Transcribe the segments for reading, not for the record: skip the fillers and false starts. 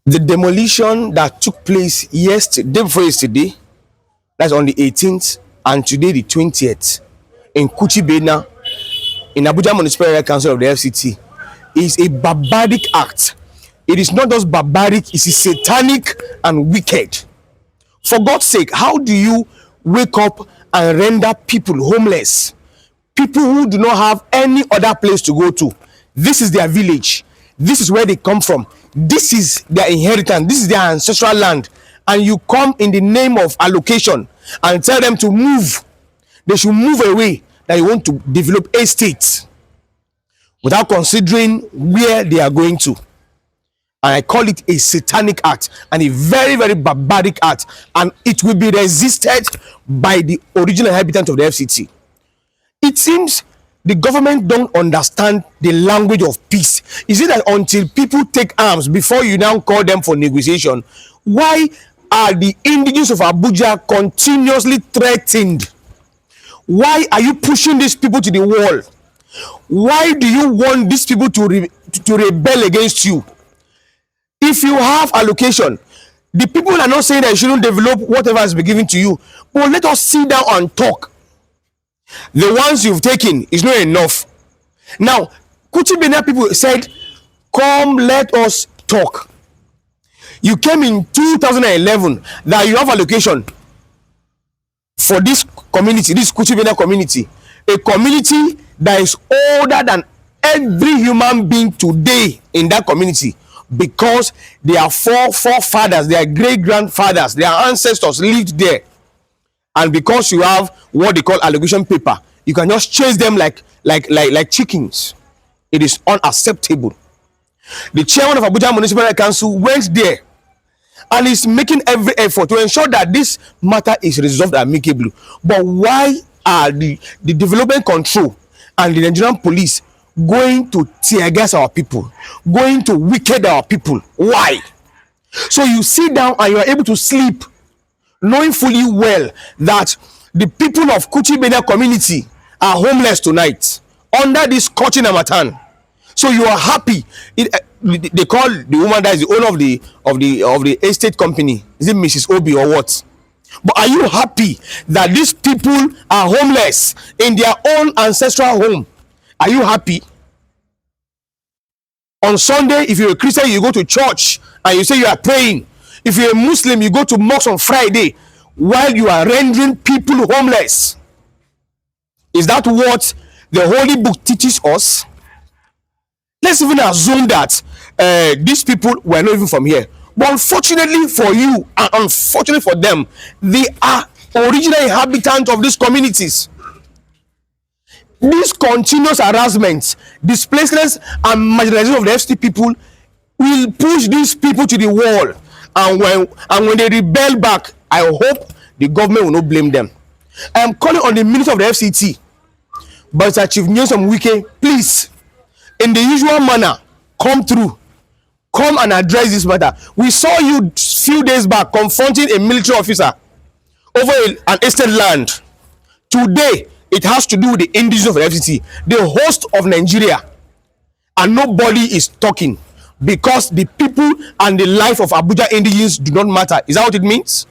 The demolition that took place yesterday, day before yesterday, that's on the 18th, and today the 20th, in Kuchibena, in Abuja Municipal Area Council of the FCT, is a barbaric act. It is not just barbaric, it is satanic and wicked. For God's sake, how do you wake up and render people homeless? People who do not have any other place to go to. This is their village. This is where they come from. This is their inheritance. This is their ancestral land. And you come in the name of allocation and tell them to move. They should move away, that you want to develop estates without considering where they are going to. And I call it a satanic act and a very, very barbaric act. And it will be resisted by the original inhabitants of the FCT. It seems the government don't understand the language of peace. Is it that until people take arms before you now call them for negotiation? Why are the indigenous of Abuja continuously threatened? Why are you pushing these people to the wall? Why do you want these people to rebel against you? If you have allocation, the people are not saying that you shouldn't develop whatever has been given to you, but let us sit down and talk. The ones you've taken is not enough. Now, Kuchibena people said, come, let us talk. You came in 2011 that you have allocation for this community, this Kuchibena community, a community that is older than every human being today in that community, because their forefathers, their great grandfathers, their ancestors lived there. And because you have what they call allocation paper, you can just chase them like chickens. It is unacceptable. The chairman of Abuja Municipal Council went there and is making every effort to ensure that this matter is resolved amicably. But why are the development control and the Nigerian police going to tear gas our people, going to wicked our people? Why? So you sit down and you are able to sleep, knowing fully well that the people of Kuchibena community are homeless tonight under this scorching harmattan. So you are happy. They call the woman that is the owner of the estate company. Is it Mrs. Obi or what? But are you happy that these people are homeless in their own ancestral home? Are you happy? On Sunday, if you're a Christian, you go to church and you say you are praying. If you're a Muslim, you go to mosque on Friday while you are rendering people homeless. Is that what the Holy Book teaches us? Let's even assume that these people were not even from here. But unfortunately for you and unfortunately for them, they are original inhabitants of these communities. These continuous harassments, displacements, and marginalization of the FCT people will push these people to the wall. And when they rebel back, I hope the government will not blame them. I am calling on the minister of the FCT, but Chief Wike, please, in the usual manner, come through. Come and address this matter. We saw you few days back confronting a military officer over an estate land. Today, it has to do with the indigenous of the FCT, the host of Nigeria, and nobody is talking because the people and the life of Abuja indigenes do not matter. Is that what it means?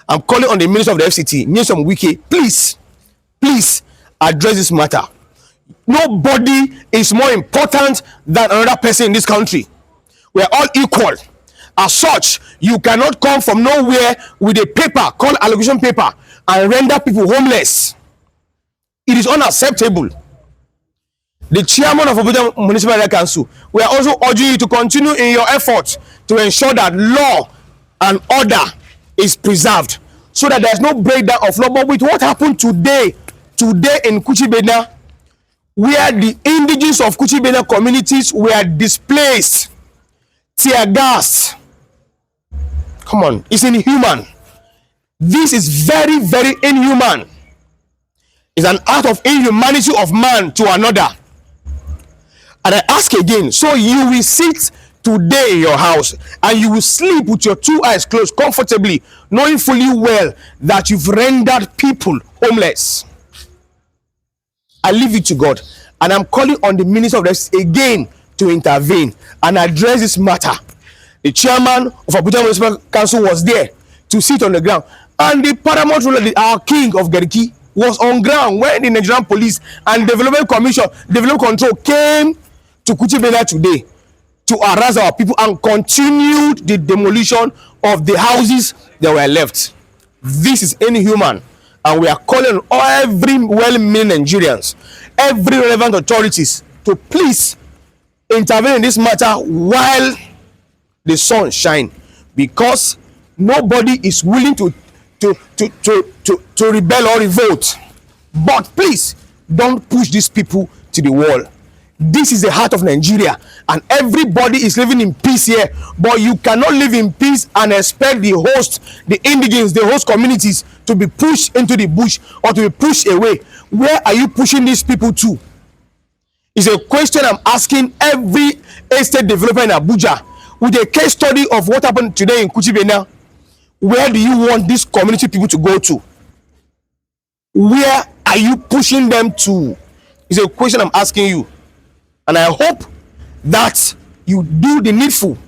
I'm calling on the minister of the FCT, Wike, please address this matter. Nobody is more important than another person in this country. We are all equal. As such, you cannot come from nowhere with a paper called allocation paper and render people homeless. It is unacceptable. The chairman of Abuja Municipal Area Council, we are also urging you to continue in your efforts to ensure that law and order is preserved, so that there is no breakdown of law. But with what happened today in Kuchibena, where the indigenous of Kuchibena communities were displaced, tear gas. Come on, it's inhuman. This is very, very inhuman. It's an act of inhumanity of man to another. And I ask again, so you will sit today in your house and you will sleep with your two eyes closed comfortably, knowing fully well that you've rendered people homeless. I leave it to God, and I'm calling on the minister of this again to intervene and address this matter. The chairman of Abuja Municipal Council was there to sit on the ground. And the paramount ruler, our king of Gariki, was on ground when the Nigerian Police and Development Commission, Development Control came to Kuchibena today to harass our people and continued the demolition of the houses that were left. This is inhuman, and we are calling on every well-meaning Nigerians, every relevant authorities to please intervene in this matter while the sun shine, because nobody is willing to rebel or revolt. But please don't push these people to the wall. This is the heart of Nigeria, and everybody is living in peace here. But you cannot live in peace and expect the host, the indigenes, the host communities to be pushed into the bush or to be pushed away. Where are you pushing these people to? It's a question I'm asking every estate developer in Abuja, with a case study of what happened today in Kuchibena. Where do you want these community people to go to? Where are you pushing them to? It's a question I'm asking you. And I hope that you do the needful